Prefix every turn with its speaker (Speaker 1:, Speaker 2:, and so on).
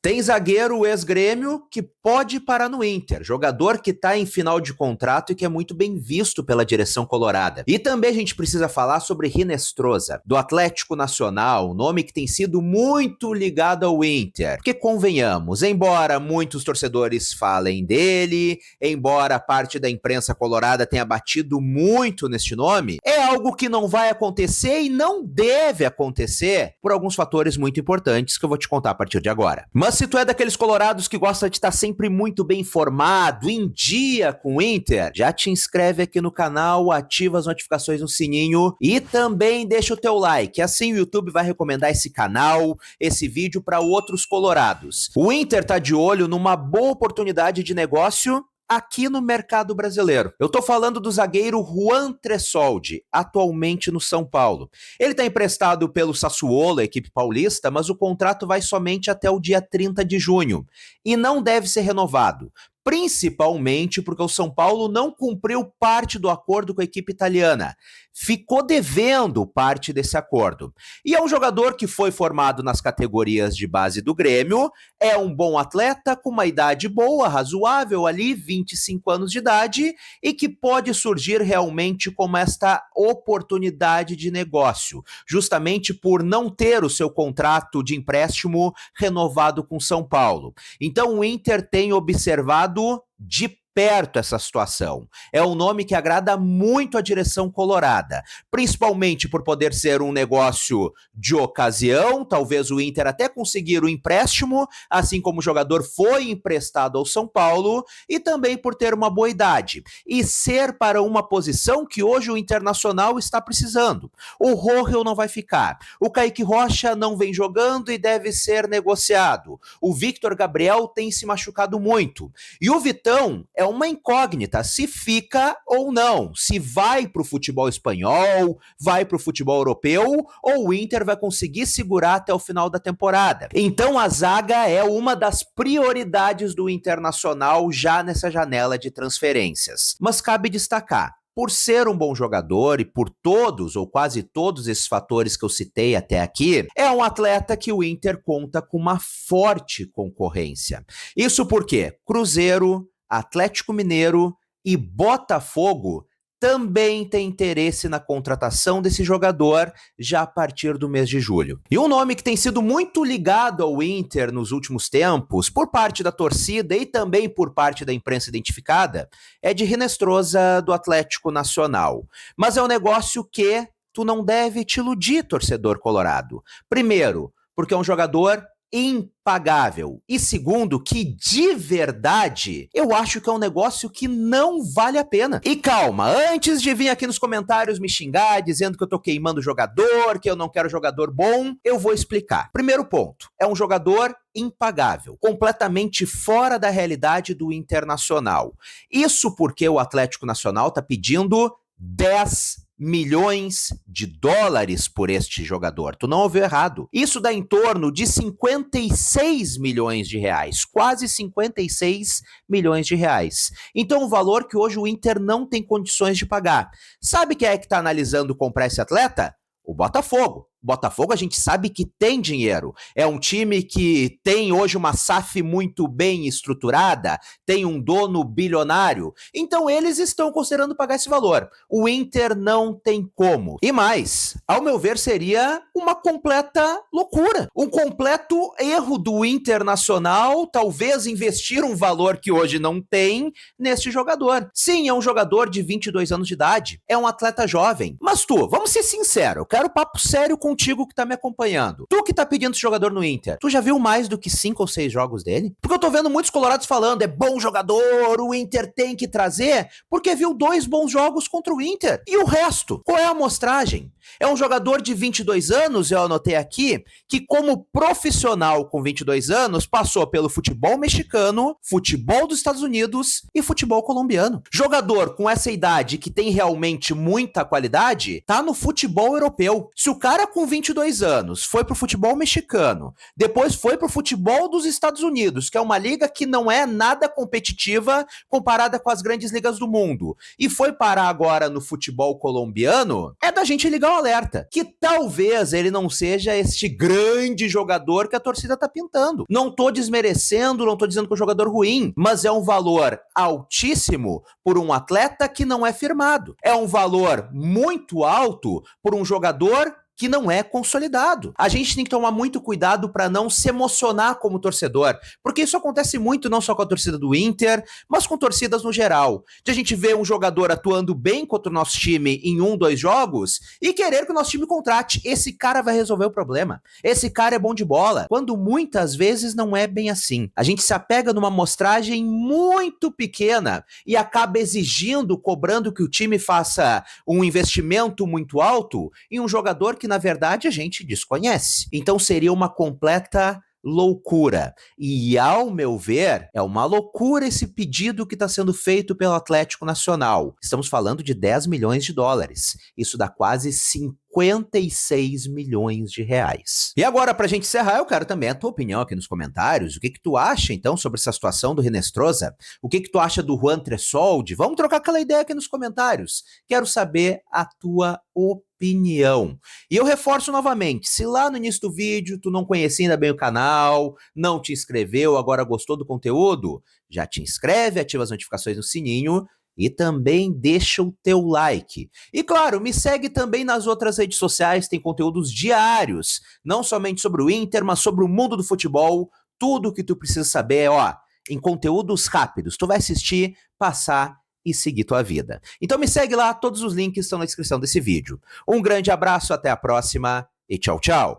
Speaker 1: Tem zagueiro ex-Grêmio que pode parar no Inter, jogador que está em final de contrato e que é muito bem visto pela direção colorada. E também a gente precisa falar sobre Hinestrosa, do Atlético Nacional, um nome que tem sido muito ligado ao Inter. Porque convenhamos, embora muitos torcedores falem dele, embora parte da imprensa colorada tenha batido muito neste nome, é algo que não vai acontecer e não deve acontecer por alguns fatores muito importantes que eu vou te contar a partir de agora. Mas se tu é daqueles colorados que gosta de estar sempre muito bem informado, em dia com o Inter, já te inscreve aqui no canal, ativa as notificações no sininho e também deixa o teu like, assim o YouTube vai recomendar esse canal, esse vídeo para outros colorados. O Inter tá de olho numa boa oportunidade de negócio aqui no mercado brasileiro. Eu tô falando do zagueiro Juan Tressoldi, atualmente no São Paulo. Ele tá emprestado pelo Sassuolo, a equipe paulista, mas o contrato vai somente até o dia 30 de junho e não deve ser renovado. Principalmente porque o São Paulo não cumpriu parte do acordo com a equipe italiana. Ficou devendo parte desse acordo. E é um jogador que foi formado nas categorias de base do Grêmio, é um bom atleta com uma idade boa, razoável ali, 25 anos de idade, e que pode surgir realmente como esta oportunidade de negócio, justamente por não ter o seu contrato de empréstimo renovado com São Paulo. Então o Inter tem observado de perto essa situação. É um nome que agrada muito a direção colorada, principalmente por poder ser um negócio de ocasião, talvez o Inter até conseguir o empréstimo, assim como o jogador foi emprestado ao São Paulo, e também por ter uma boa idade, e ser para uma posição que hoje o Internacional está precisando. O Rohel não vai ficar, o Kaique Rocha não vem jogando e deve ser negociado, o Victor Gabriel tem se machucado muito, e o Vitão é uma incógnita se fica ou não, se vai para o futebol espanhol, vai para o futebol europeu ou o Inter vai conseguir segurar até o final da temporada. Então a zaga é uma das prioridades do Internacional já nessa janela de transferências. Mas cabe destacar, por ser um bom jogador e por todos ou quase todos esses fatores que eu citei até aqui, é um atleta que o Inter conta com uma forte concorrência. Isso porque Cruzeiro, Atlético Mineiro e Botafogo também tem interesse na contratação desse jogador já a partir do mês de julho. E um nome que tem sido muito ligado ao Inter nos últimos tempos, por parte da torcida e também por parte da imprensa identificada, é de Hinestrosa do Atlético Nacional. Mas é um negócio que tu não deve te iludir, torcedor colorado. Primeiro, porque é um jogador impagável. E segundo, que de verdade, eu acho que é um negócio que não vale a pena. E calma, antes de vir aqui nos comentários me xingar, dizendo que eu tô queimando jogador, que eu não quero jogador bom, eu vou explicar. Primeiro ponto, é um jogador impagável, completamente fora da realidade do Internacional. Isso porque o Atlético Nacional tá pedindo 10 milhões de dólares por este jogador. Tu não ouviu errado. Isso dá em torno de 56 milhões de reais, quase 56 milhões de reais. Então, um valor que hoje o Inter não tem condições de pagar. Sabe quem é que está analisando comprar esse atleta? O Botafogo. Botafogo a gente sabe que tem dinheiro, é um time que tem hoje uma SAF muito bem estruturada, tem um dono bilionário, então eles estão considerando pagar esse valor. O Inter não tem como. E mais, ao meu ver, seria uma completa loucura, um completo erro do Internacional, talvez investir um valor que hoje não tem neste jogador. Sim, é um jogador de 22 anos de idade, é um atleta jovem, mas vamos ser sinceros, eu quero papo sério contigo que tá me acompanhando. Tu que tá pedindo esse jogador no Inter, tu já viu mais do que 5 ou 6 jogos dele? Porque eu tô vendo muitos colorados falando, é bom jogador, o Inter tem que trazer, porque viu 2 bons jogos contra o Inter. E o resto? Qual é a amostragem? É um jogador de 22 anos, eu anotei aqui, que como profissional com 22 anos, passou pelo futebol mexicano, futebol dos Estados Unidos e futebol colombiano. Jogador com essa idade que tem realmente muita qualidade, tá no futebol europeu. Se o cara com 22 anos foi pro futebol mexicano, depois foi pro futebol dos Estados Unidos, que é uma liga que não é nada competitiva comparada com as grandes ligas do mundo, e foi parar agora no futebol colombiano, é da gente ligar o alerta, que talvez ele não seja este grande jogador que a torcida tá pintando. Não tô desmerecendo, não tô dizendo que é um jogador ruim, mas é um valor altíssimo por um atleta que não é firmado. É um valor muito alto por um jogador que não é consolidado. A gente tem que tomar muito cuidado para não se emocionar como torcedor, porque isso acontece muito não só com a torcida do Inter, mas com torcidas no geral. De a gente ver um jogador atuando bem contra o nosso time em 1, 2 jogos e querer que o nosso time contrate. Esse cara vai resolver o problema. Esse cara é bom de bola. Quando muitas vezes não é bem assim. A gente se apega numa amostragem muito pequena e acaba exigindo, cobrando que o time faça um investimento muito alto em um jogador que na verdade a gente desconhece. Então seria uma completa loucura. E ao meu ver, é uma loucura esse pedido que está sendo feito pelo Atlético Nacional. Estamos falando de 10 milhões de dólares. Isso dá quase 56 milhões de reais. E agora, pra gente encerrar, eu quero também a tua opinião aqui nos comentários. O que tu acha, então, sobre essa situação do Hinestrosa? O que tu acha do Juan Tressoldi? Vamos trocar aquela ideia aqui nos comentários. Quero saber a tua opinião. E eu reforço novamente, se lá no início do vídeo tu não conhecia ainda bem o canal, não te inscreveu, agora gostou do conteúdo, já te inscreve, ativa as notificações no sininho e também deixa o teu like. E claro, me segue também nas outras redes sociais, tem conteúdos diários, não somente sobre o Inter, mas sobre o mundo do futebol. Tudo o que tu precisa saber, ó, em conteúdos rápidos. Tu vai assistir, passar e seguir tua vida. Então me segue lá, todos os links estão na descrição desse vídeo. Um grande abraço, até a próxima e tchau, tchau.